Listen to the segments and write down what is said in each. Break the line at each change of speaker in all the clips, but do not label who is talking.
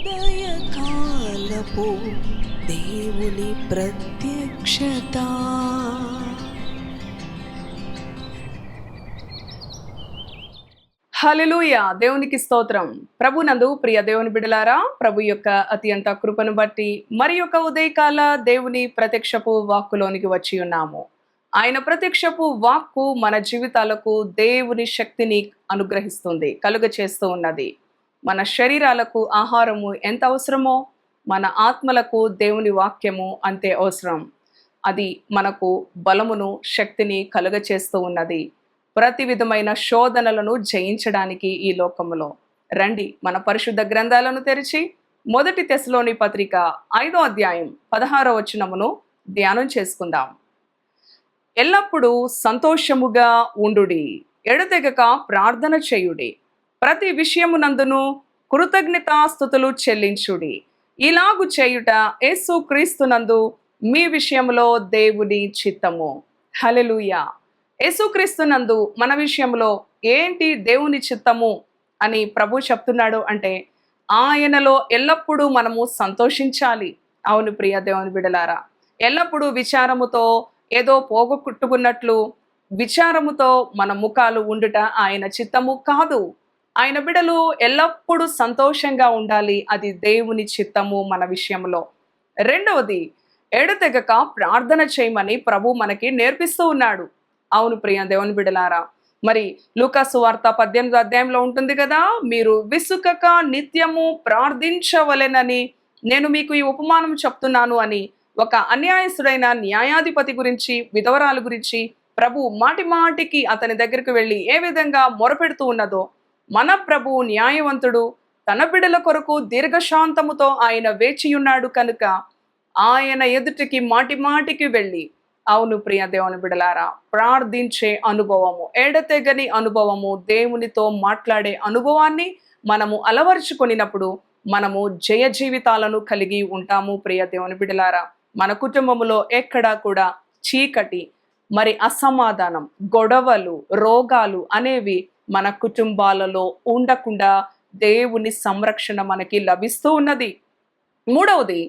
ఉదయకాలపు దేవుని ప్రత్యక్షత.
హల్లెలూయా. దేవునికి స్తోత్రం. ప్రభునందు ప్రియ దేవుని బిడ్డలారా, ప్రభు యొక్క అత్యంత కృపను బట్టి మరి యొక్క ఉదయకాల దేవుని ప్రత్యక్షపు వాక్కులోనికి వచ్చి ఉన్నాము. ఆయన ప్రత్యక్షపు వాక్కు మన జీవితాలకు దేవుని శక్తిని అనుగ్రహిస్తుంది, కలుగ చేస్తూ ఉన్నది. మన శరీరాలకు ఆహారము ఎంత అవసరమో మన ఆత్మలకు దేవుని వాక్యము అంతే అవసరం. అది మనకు బలమును, శక్తిని కలుగ చేస్తూ ఉన్నది ప్రతి విధమైన శోధనలను జయించడానికి. ఈ లోకములో రండి, మన పరిశుద్ధ గ్రంథాలను తెరిచి మొదటి తెస్సలోని పత్రిక 5వ అధ్యాయం 16వ వచనమును ధ్యానం చేసుకుందాం. ఎల్లప్పుడూ సంతోషముగా ఉండుడి, ఎడతెగక ప్రార్థన చేయుడి, ప్రతి విషయమునందును కృతజ్ఞతాస్తుతులు చెల్లించుడి. ఇలాగు చేయుట యేసు క్రీస్తునందు మీ విషయంలో దేవుని చిత్తము. హల్లెలూయా. యేసుక్రీస్తునందు మన విషయంలో ఏంటి దేవుని చిత్తము అని ప్రభు చెప్తున్నాడు అంటే, ఆయనలో ఎల్లప్పుడూ మనము సంతోషించాలి. అవును ప్రియ దేవుని బిడ్డలారా, ఎల్లప్పుడూ విచారముతో ఏదో పోగొట్టుకున్నట్లు విచారముతో మన ముఖాలు ఉండుట ఆయన చిత్తము కాదు. ఆయన బిడ్డలు ఎల్లప్పుడూ సంతోషంగా ఉండాలి, అది దేవుని చిత్తము మన విషయంలో. రెండవది, ఎడతెగక ప్రార్థన చేయమని ప్రభు మనకి నేర్పిస్తూ ఉన్నాడు. అవును ప్రియ దేవుని బిడ్డలారా, మరి లూకా సువార్త 18వ అధ్యాయంలో ఉంటుంది కదా, మీరు విసుకక నిత్యము ప్రార్థించవలెనని నేను మీకు ఈ ఉపమానం చెప్తున్నాను అని. ఒక అన్యాయస్తుడైన న్యాయాధిపతి గురించి, విధవరాలు గురించి ప్రభు మాటి మాటికి అతని దగ్గరికి వెళ్ళి ఏ విధంగా మొరపెడుతూ ఉన్నదో, మన ప్రభు న్యాయవంతుడు, తన బిడ్డల కొరకు దీర్ఘశాంతముతో ఆయన వేచియున్నాడు కనుక ఆయన ఎదుటికి మాటి మాటికి వెళ్ళి, అవును ప్రియ దేవుని బిడ్డలారా, ప్రార్థించే అనుభవము, ఎడతెగని అనుభవము, దేవునితో మాట్లాడే అనుభవాన్ని మనము అలవర్చుకొనినప్పుడు మనము జయ జీవితాలను కలిగి ఉంటాము. ప్రియ దేవుని బిడ్డలారా, మన కుటుంబములో ఎక్కడా కూడా చీకటి, మరి అసమాధానం, గొడవలు, రోగాలు అనేవి మన కుటుంబాలలో ఉండకుండా దేవుని సంరక్షణ మనకి లభిస్తూ ఉన్నది. మూడవది,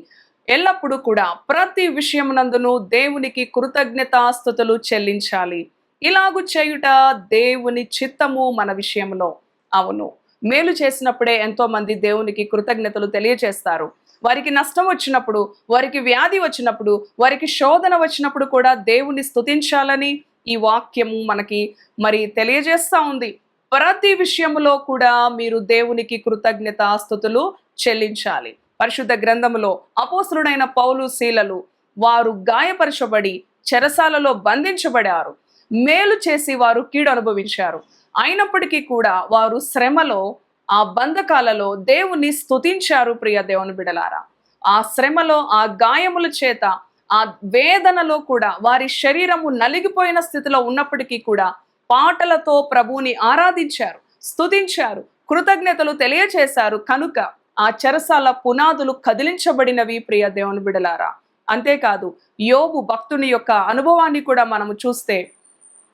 ఎల్లప్పుడూ కూడా ప్రతి విషయమునందును దేవునికి కృతజ్ఞతాస్తుతులు చెల్లించాలి. ఇలాగు చేయుట దేవుని చిత్తము మన విషయంలో. అవును, మేలు చేసినప్పుడే ఎంతో మంది దేవునికి కృతజ్ఞతలు తెలియజేస్తారు. వారికి నష్టం వచ్చినప్పుడు, వారికి వ్యాధి వచ్చినప్పుడు, వారికి శోధన వచ్చినప్పుడు కూడా దేవుని స్తుతించాలని ఈ వాక్యము మనకి మరి తెలియజేస్తా ఉంది. ప్రతి విషయములో కూడా మీరు దేవునికి కృతజ్ఞతాస్తుతులు చెల్లించాలి. పరిశుద్ధ గ్రంథములో అపోస్తలుడైన పౌలు, శీలలు వారు గాయపరచబడి చెరసాలలో బంధించబడారు. మేలు చేసి వారు కీడు అనుభవించారు. అయినప్పటికీ కూడా వారు శ్రమలో, ఆ బంధకాలలో దేవుని స్తుతించారు. ప్రియ దేవుని బిడలారా, ఆ శ్రమలో, ఆ గాయముల చేత, ఆ వేదనలో కూడా వారి శరీరము నలిగిపోయిన స్థితిలో ఉన్నప్పటికీ కూడా పాటలతో ప్రభువుని ఆరాధించారు, స్తుతించారు, కృతజ్ఞతలు తెలియచేశారు. కనుక ఆ చెరసాల పునాదులు కదిలించబడినవి. ప్రియ దేవుని బిడలారా, అంతేకాదు యోబు భక్తుని యొక్క అనుభవాన్ని కూడా మనము చూస్తే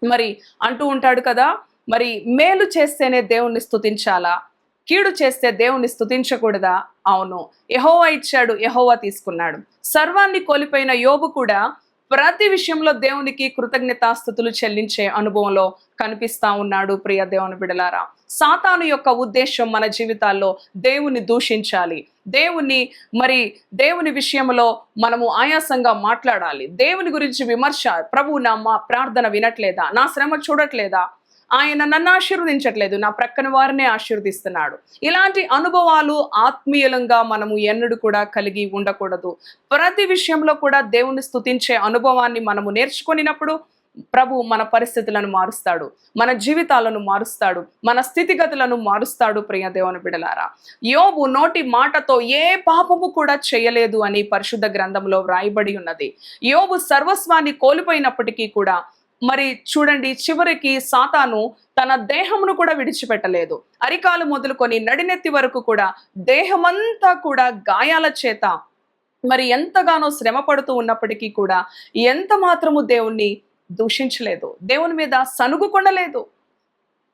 మరి అంటూ ఉంటాడు కదా, మరి మేలు చేస్తేనే దేవుణ్ణి స్తుతించాలా, కీడు చేస్తే దేవుణ్ణి స్తుతించకూడదా? అవును, యెహోవా ఇచ్చాడు, యెహోవా తీసుకున్నాడు. సర్వాన్ని కోల్పోయిన యోబు కూడా ప్రతి విషయంలో దేవునికి కృతజ్ఞతాస్తుతులు చెల్లించే అనుభవంలో కనిపిస్తా ఉన్నాడు. ప్రియ దేవుని బిడలారా, సాతాను యొక్క ఉద్దేశం మన జీవితాల్లో దేవుని దూషించాలి, దేవుని విషయంలో మనము ఆయాసంగా మాట్లాడాలి, దేవుని గురించి విమర్శ, ప్రభు నా ప్రార్థన వినట్లేదా, నా శ్రమ చూడట్లేదా, ఆయన నన్ను ఆశీర్వదించట్లేదు, నా ప్రక్కన వారినే ఆశీర్వదిస్తున్నాడు. ఇలాంటి అనుభవాలు ఆత్మీయంగా మనము ఎన్నడూ కూడా కలిగి ఉండకూడదు. ప్రతి విషయంలో కూడా దేవుని స్తుతించే అనుభవాన్ని మనము నేర్చుకున్నప్పుడు ప్రభు మన పరిస్థితులను మారుస్తాడు, మన జీవితాలను మారుస్తాడు, మన స్థితిగతులను మారుస్తాడు. ప్రియ దేవుని బిడలారా, యోబు నోటి మాటతో ఏ పాపము కూడా చేయలేదు అని పరిశుద్ధ గ్రంథంలో వ్రాయబడి ఉన్నది. యోబు సర్వస్వాన్ని కోల్పోయినప్పటికీ కూడా మరి చూడండి, చివరికి సాతాను తన దేహమును కూడా విడిచిపెట్టలేదు. అరికాలు మొదలుకొని నడినెత్తి వరకు కూడా దేహమంతా కూడా గాయాల చేత మరి ఎంతగానో శ్రమ పడుతూ ఉన్నప్పటికీ కూడా ఎంత మాత్రము దేవుణ్ణి దూషించలేదు, దేవుని మీద సనుగు కొనలేదు.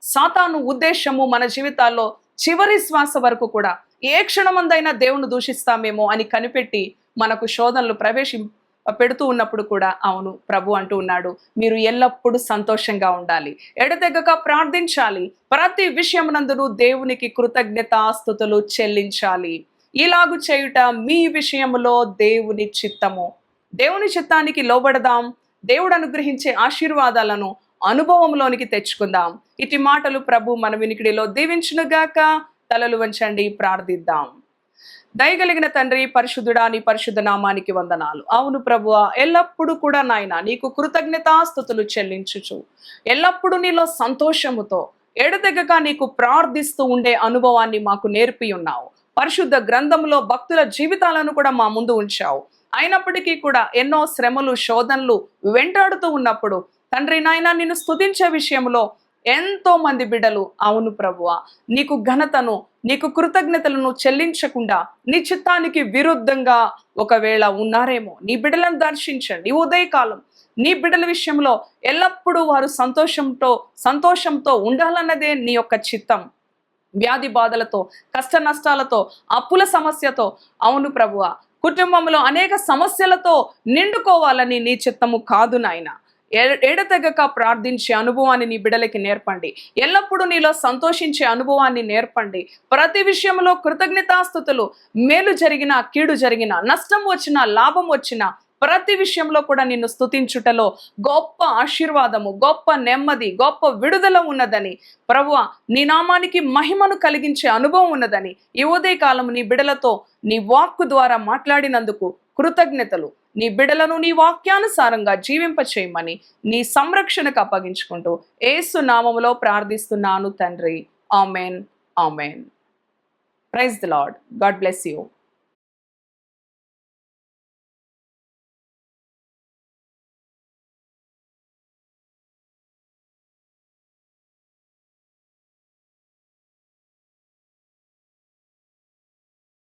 సాతాను ఉద్దేశము మన జీవితాల్లో చివరి శ్వాస వరకు కూడా ఏ క్షణమందైనా దేవుని దూషిస్తామేమో అని కనిపెట్టి మనకు శోధనలు పెడుతూ ఉన్నప్పుడు కూడా అవును ప్రభు అంటూ ఉన్నాడు, మీరు ఎల్లప్పుడూ సంతోషంగా ఉండాలి, ఎడతెగక ప్రార్థించాలి, ప్రతి విషయమునందును దేవునికి కృతజ్ఞతాస్తుతులు చెల్లించాలి. ఇలాగు చేయుట మీ విషయములో దేవుని చిత్తము. దేవుని చిత్తానికి లోబడదాం. దేవుడు అనుగ్రహించే ఆశీర్వాదాలను అనుభవంలోనికి తెచ్చుకుందాం. ఇటు మాటలు ప్రభు మన వినికిడిలో దీవించునుగాక. తలలు వంచండి, ప్రార్థిద్దాం. దయగలిగిన తండ్రి, పరిశుద్ధుడా, నీ పరిశుద్ధ నామానికి వందనాలు. అవును ప్రభువా, ఎల్లప్పుడూ కూడా నాయన నీకు కృతజ్ఞతాస్తుతులు చెల్లించుచు ఎల్లప్పుడూ నీలో సంతోషముతో ఎడతెగక నీకు ప్రార్థిస్తూ ఉండే అనుభవాన్ని మాకు నేర్పి ఉన్నావు. పరిశుద్ధ గ్రంథంలో భక్తుల జీవితాలను కూడా మా ముందు ఉంచావు. అయినప్పటికీ కూడా ఎన్నో శ్రమలు, శోధనలు వెంటాడుతూ ఉన్నప్పుడు తండ్రి నాయన నిన్ను స్తుతించే విషయంలో ఎంతో మంది బిడ్డలు అవును ప్రభువా నీకు ఘనతను, నీకు కృతజ్ఞతలను చెల్లించకుండా నీ చిత్తానికి విరుద్ధంగా ఒకవేళ ఉన్నారేమో. నీ బిడ్డలను దర్శించండి. ఉదయకాలం నీ బిడ్డల విషయంలో ఎల్లప్పుడూ వారు సంతోషంతో ఉండాలన్నదే నీ యొక్క చిత్తం. వ్యాధి బాధలతో, కష్ట నష్టాలతో, అప్పుల సమస్యతో అవును ప్రభువా కుటుంబంలో అనేక సమస్యలతో నిండుకోవాలని నీ చిత్తము కాదు నాయన. ఎడతెగక ప్రార్థించే అనుభవాన్ని నీ బిడ్డలకి నేర్పండి. ఎల్లప్పుడూ నీలో సంతోషించే అనుభవాన్ని నేర్పండి. ప్రతి విషయంలో కృతజ్ఞతాస్తుతులు, మేలు జరిగినా కీడు జరిగినా, నష్టం వచ్చినా లాభం వచ్చినా ప్రతి విషయంలో కూడా నిన్ను స్తుతించుటలో గొప్ప ఆశీర్వాదము, గొప్ప నెమ్మది, గొప్ప విడుదల ఉన్నదని ప్రభువా నీ నామానికి మహిమను కలిగించే అనుభవం ఉన్నదని ఈ ఉదయకాలం నీ బిడలతో నీ వాక్కు ద్వారా మాట్లాడినందుకు కృతజ్ఞతలు. నీ బిడలను నీ వాక్యానుసారంగా జీవింపచేయమని నీ సంరక్షణకు అప్పగించుకుంటూ యేసు నామములో ప్రార్థిస్తున్నాను తండ్రి. Amen, amen. Praise the lord. God bless you.